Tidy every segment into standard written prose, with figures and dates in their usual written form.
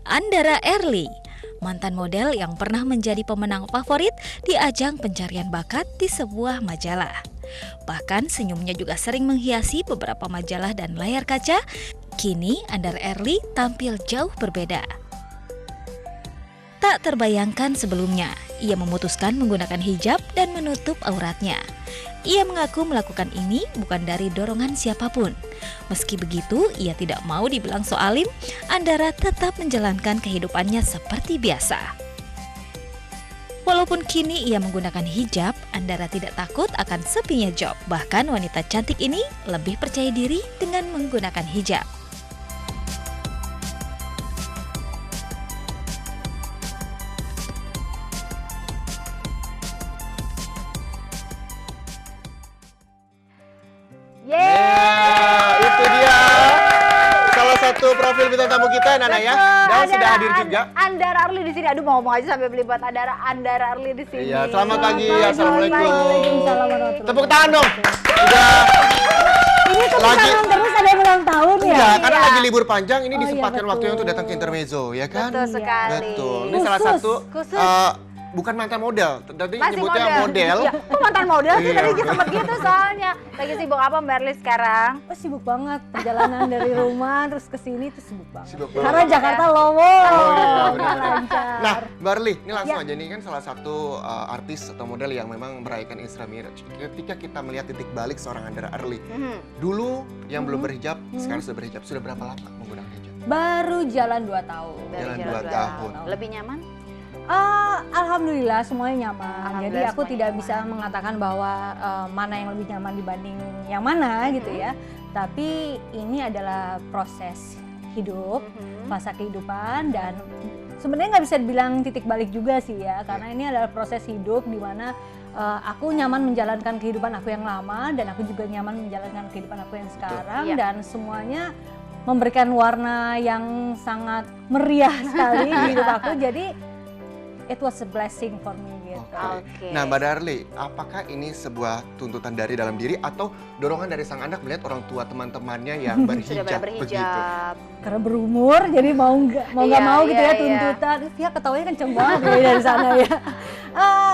Andara Early, mantan model yang pernah menjadi pemenang favorit di ajang pencarian bakat di sebuah majalah. Bahkan senyumnya juga sering menghiasi beberapa majalah dan layar kaca. Kini Andara Early tampil jauh berbeda. Tak terbayangkan sebelumnya, ia memutuskan menggunakan hijab dan menutup auratnya. Ia mengaku melakukan ini bukan dari dorongan siapapun. Meski begitu, ia tidak mau dibilang so alim, Andara tetap menjalankan kehidupannya seperti biasa. Walaupun kini ia menggunakan hijab, Andara tidak takut akan sepinya job. Bahkan wanita cantik ini lebih percaya diri dengan menggunakan hijab. Itu dia salah satu profil bintang tamu kita, Nana ya, dan sudah hadir juga Andara Early di sini. Aduh, mau ngomong aja sampai beli buat Andara Early di sini. Iya, selamat pagi, assalamualaikum. Waalaikumsalam. Tepuk tangan dong. Udah Ini tepuk lagi tangan terus ada yang ulang tahun ya? enggak, karena Iya. lagi libur panjang ini Oh, iya, disempatkan betul. waktunya untuk datang ke Intermezzo, ya kan? Betul sekali. Betul. Ini Khusus, salah satu khusus. bukan mantan model, tadi Masih nyebutnya model. Ya, kok mantan model sih? Iya. Tadi sempet gitu soalnya. Lagi sibuk apa Mbak Early sekarang? Oh, sibuk banget perjalanan dari rumah terus ke sini tuh sibuk banget. Sibuk banget. Karena Jakarta lowo. Oh iya, benar. Lancar. Nah, Mbak Early, ini langsung Ya. aja nih kan salah satu artis atau model yang memang merayakan Isra Miraj. Ketika kita melihat titik balik seorang Andara Early, dulu yang belum berhijab, sekarang sudah berhijab. Sudah berapa lama menggunakan hijab? Baru jalan 2 tahun. Jalan Jalan 2 dua tahun. Lebih nyaman? Alhamdulillah semuanya nyaman. Jadi Alhamdulillah aku semuanya tidak nyaman. bisa mengatakan bahwa mana yang lebih nyaman dibanding yang mana gitu ya. Tapi ini adalah proses hidup, fase kehidupan, dan sebenarnya nggak bisa dibilang titik balik juga sih ya. Karena ini adalah proses hidup di mana aku nyaman menjalankan kehidupan aku yang lama dan aku juga nyaman menjalankan kehidupan aku yang sekarang. Iya. Dan semuanya memberikan warna yang sangat meriah sekali di hidup aku. Jadi it was a blessing for me gitu. Oke. Nah, Mbak Darli, apakah ini sebuah tuntutan dari dalam diri atau dorongan dari sang anak melihat orang tua teman-temannya yang Sudah berhijab pada begitu? berhijab. Karena berumur, jadi mau nggak Iya, mau gitu iya, ya iya. tuntutan. Via ketawanya kenceng banget ya dari sana ya.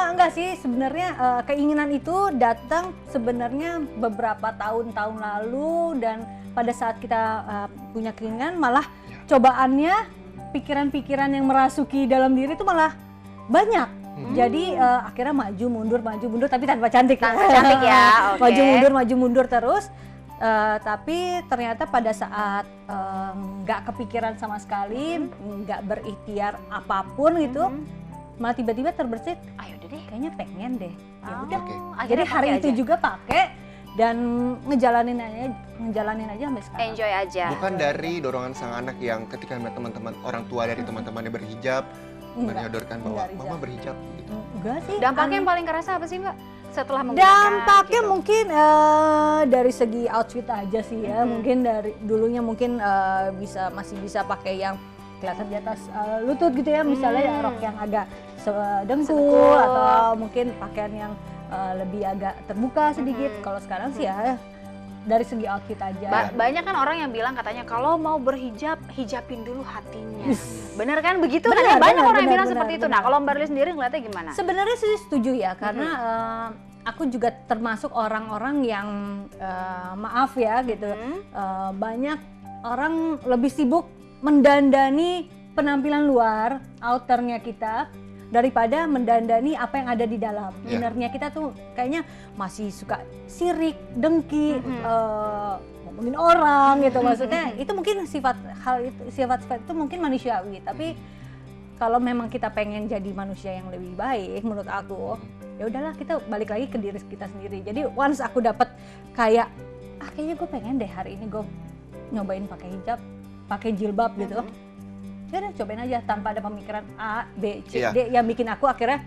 Enggak sih, sebenarnya keinginan itu datang sebenarnya beberapa tahun-tahun lalu, dan pada saat kita punya keinginan malah cobaannya pikiran-pikiran yang merasuki dalam diri itu malah banyak. Jadi akhirnya maju mundur tapi tanpa cantik. Tanpa cantik ya, oke. Maju mundur terus. Tapi ternyata pada saat nggak kepikiran sama sekali, nggak berikhtiar apapun gitu, malah tiba-tiba terbersit, ayo deh kayaknya pengen deh. Ya udah. Oke. Jadi hari pakai itu aja. juga pakai dan ngejalanin aja sampai sekarang. Enjoy aja. Bukan dari dorongan sang anak yang ketika melihat teman-teman orang tua dari teman-temannya berhijab, menyodorkan bahwa enggak, mama Riza. berhijab gitu. Enggak sih. Dampaknya yang paling kerasa apa sih Mbak? Setelah menggunakan Dampaknya gitu. mungkin dari segi outfit aja sih ya. Mungkin dari dulunya mungkin masih bisa pakai yang kelihatan di atas lutut gitu ya, misalnya ya rok yang agak dengkul atau mungkin pakaian yang lebih agak terbuka sedikit. Kalau sekarang sih ya dari segi outfit aja. Banyak kan orang yang bilang katanya kalau mau berhijab, hijabin dulu hatinya. Bener kan begitu? Benar, kan? Banyak benar, orang yang bilang benar, seperti itu. benar. Nah, kalau Mbak Early sendiri ngeliatnya gimana? Sebenarnya sih setuju ya, karena aku juga termasuk orang-orang yang maaf ya gitu. Banyak orang lebih sibuk mendandani penampilan luar, outernya kita, daripada mendandani apa yang ada di dalam. Innernya kita tuh kayaknya masih suka sirik, dengki, ngomongin orang gitu. Maksudnya itu mungkin sifat itu mungkin manusiawi, tapi kalau memang kita pengen jadi manusia yang lebih baik menurut aku, ya udahlah kita balik lagi ke diri kita sendiri. Jadi once aku dapat kayak kayaknya gue pengen deh hari ini gue nyobain pakai hijab, pakai jilbab gitu. Ya udah cobain aja tanpa ada pemikiran A, B, C, D yang bikin aku akhirnya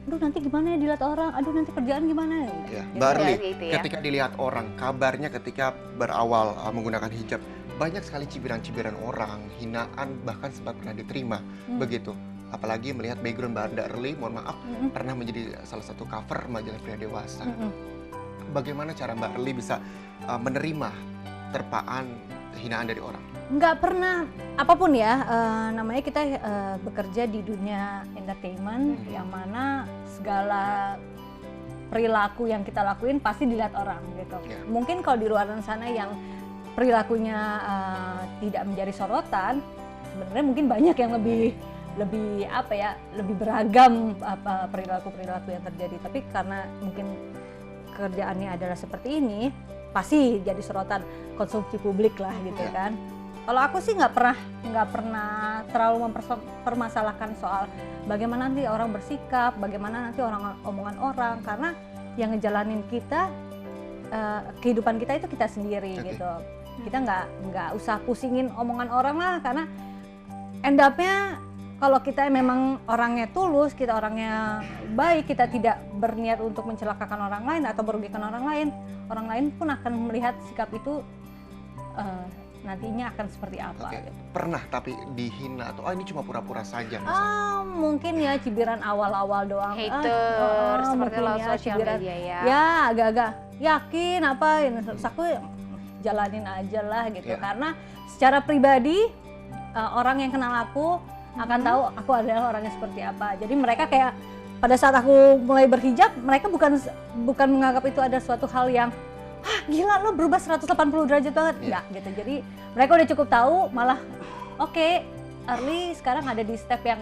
aduh nanti gimana ya dilihat orang, aduh nanti kerjaan gimana. Ya, Gitu. Mbak Early, gitu ya. ketika dilihat orang, kabarnya ketika berawal menggunakan hijab, banyak sekali cibiran-cibiran orang, hinaan bahkan sempat pernah diterima, begitu. Apalagi melihat background Mbak Early, mohon maaf, pernah menjadi salah satu cover majalah pria dewasa. Bagaimana cara Mbak Early bisa menerima terpaan hinaan dari orang? Nggak pernah, apapun ya, namanya kita bekerja di dunia entertainment yang mana segala perilaku yang kita lakuin pasti dilihat orang gitu. Mungkin kalau di luar sana yang perilakunya tidak menjadi sorotan, sebenarnya mungkin banyak yang lebih apa ya, lebih beragam perilaku yang terjadi. Tapi karena mungkin kerjaannya adalah seperti ini, pasti jadi sorotan konsumsi publik lah gitu kan. Kalau aku sih nggak pernah terlalu mempermasalahkan soal bagaimana nanti orang bersikap, bagaimana nanti omongan orang, karena yang ngejalanin kita kehidupan kita itu kita sendiri gitu. Kita nggak usah pusingin omongan orang lah, karena end up-nya kalau kita memang orangnya tulus, kita orangnya baik, kita tidak berniat untuk mencelakakan orang lain atau merugikan orang lain pun akan melihat sikap itu nantinya akan seperti apa. Gitu. Pernah tapi dihina atau ini cuma pura-pura saja? Mungkin ya cibiran awal-awal doang. Hater, seperti lewat sosial media ya. Ya agak-agak yakin apa, terus aku jalanin aja lah gitu. Karena secara pribadi orang yang kenal aku akan tahu aku adalah orangnya seperti apa. Jadi mereka kayak pada saat aku mulai berhijab, mereka bukan menganggap itu ada suatu hal yang gila lo berubah 180 derajat banget. Enggak gitu. Jadi mereka udah cukup tahu, malah oke, Early sekarang ada di step yang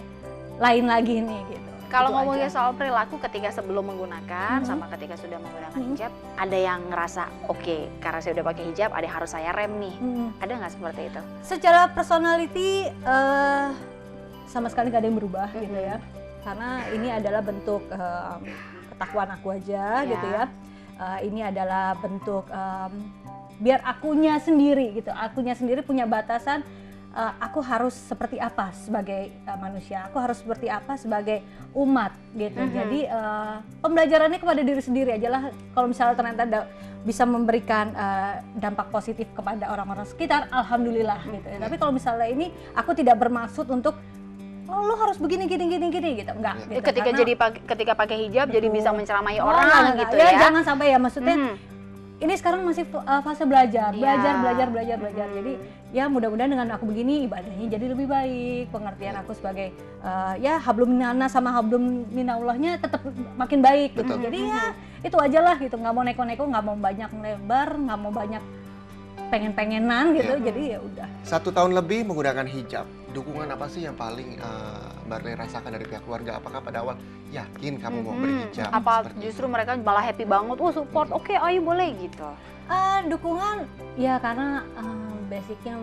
lain lagi nih gitu. Kalau gitu ngomongin aja. soal perilaku ketika sebelum menggunakan sama ketika sudah menggunakan hijab, ada yang ngerasa oke, karena saya udah pakai hijab, ada harus saya rem nih. Ada nggak seperti itu? Secara personality sama sekali gak ada yang berubah gitu ya, karena ini adalah bentuk ketakuan aku aja gitu ya. Ini adalah bentuk biar akunya sendiri gitu, akunya sendiri punya batasan. Aku harus seperti apa sebagai manusia, aku harus seperti apa sebagai umat gitu. Jadi pembelajarannya kepada diri sendiri aja lah. Kalau misalnya ternyata bisa memberikan dampak positif kepada orang-orang sekitar, alhamdulillah gitu ya. Tapi kalau misalnya ini aku tidak bermaksud untuk lo harus begini gitu, enggak. Gitu. Ketika pakai hijab jadi bisa menceramai Oh, orang enggak, gitu ya. ya. Jangan sampai ya, maksudnya ini sekarang masih fase belajar. Jadi ya mudah-mudahan dengan aku begini ibadahnya jadi lebih baik. Pengertian aku sebagai ya hablum minana sama hablum minallahnya tetap makin baik gitu. Jadi ya itu aja lah gitu. Nggak mau neko-neko, nggak mau banyak lebar, nggak mau banyak pengen-pengenan gitu. Jadi ya udah. 1 tahun lebih menggunakan hijab. Dukungan apa sih yang paling Mbak Arly rasakan dari pihak keluarga? Apakah pada awal yakin kamu mau berhijab? Apa seperti justru mereka malah happy banget, support, oke, ayo boleh gitu. Dukungan ya karena basicnya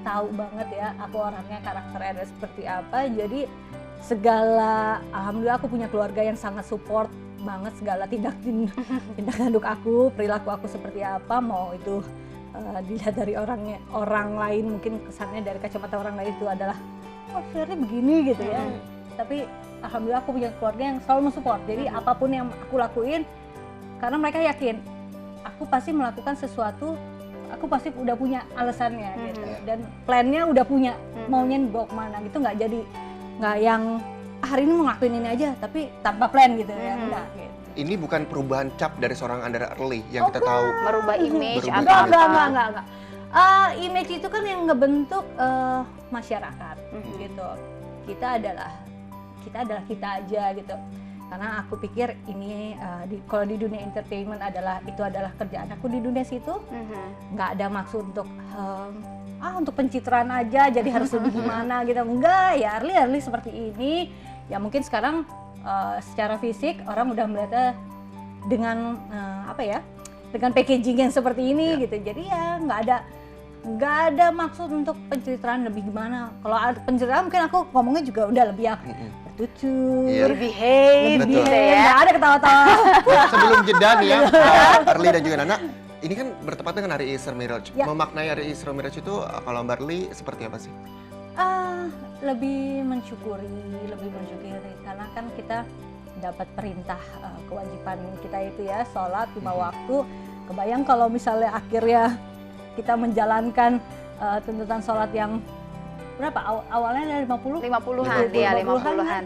tahu banget ya aku orangnya karakternya seperti apa, jadi segala alhamdulillah aku punya keluarga yang sangat support banget segala tindak tanduk aku, perilaku aku seperti apa, mau itu dilihat dari orang lain, mungkin kesannya dari kacamata orang lain itu adalah Shirley begini gitu ya. Tapi alhamdulillah aku punya keluarga yang selalu mensupport. Jadi apapun yang aku lakuin, karena mereka yakin aku pasti melakukan sesuatu, aku pasti udah punya alasannya gitu. Dan plannya udah punya, maunya dibawa kemana gitu, nggak yang hari ini mau ngelakuin ini aja tapi tanpa plan gitu ya. Enggak gitu. Ini bukan perubahan cap dari seorang Andra Early yang kita tahu. Merubah image Berubah atau image. Enggak. Image itu kan yang ngebentuk masyarakat gitu. Kita adalah kita aja gitu. Karena aku pikir ini kalau di dunia entertainment itu adalah kerjaan aku di dunia situ. Nggak ada maksud untuk pencitraan aja jadi harus lebih gimana gitu. Enggak, ya Arly seperti ini. Ya mungkin sekarang secara fisik orang udah melihatnya dengan dengan packaging yang seperti ini gitu. Jadi ya nggak ada maksud untuk pencitraan lebih gimana. Kalau ada pencitraan mungkin aku ngomongnya juga udah lebih bertutur, lebih hate Betul. gitu ya. nggak ada ketawa-tawa. Sebelum jeda nih ya, Early dan juga Nana, ini kan bertepatan dengan hari Isra Miraj. Memaknai hari Isra Miraj itu kalau Mbak Arly seperti apa sih? Lebih mensyukuri karena kan kita dapat perintah kewajiban kita itu ya sholat 5 waktu. Kebayang kalau misalnya akhirnya kita menjalankan tuntutan sholat yang berapa awalnya dari 50-an dia 50-an.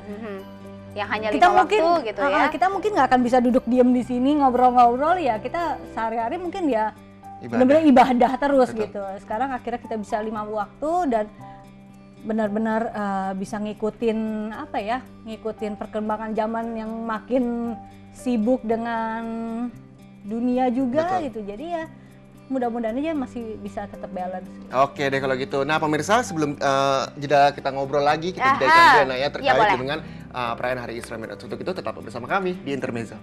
Yang hanya 5 waktu gitu ya. Kita mungkin nggak akan bisa duduk diem di sini ngobrol-ngobrol ya, kita sehari-hari mungkin ya benar-benar ibadah terus Betul. gitu. Sekarang akhirnya kita bisa 5 waktu dan benar-benar bisa ngikutin apa ya, ngikutin perkembangan zaman yang makin sibuk dengan dunia juga Betul. gitu. Jadi ya mudah-mudahan aja masih bisa tetap balance. Oke deh kalau gitu. Nah pemirsa, sebelum jeda kita ngobrol lagi, kita Aha. jedakan Diana ya Iya, terkait boleh. dengan perayaan Hari Isra Mi'raj. Untuk itu tetap bersama kami di Intermezzo.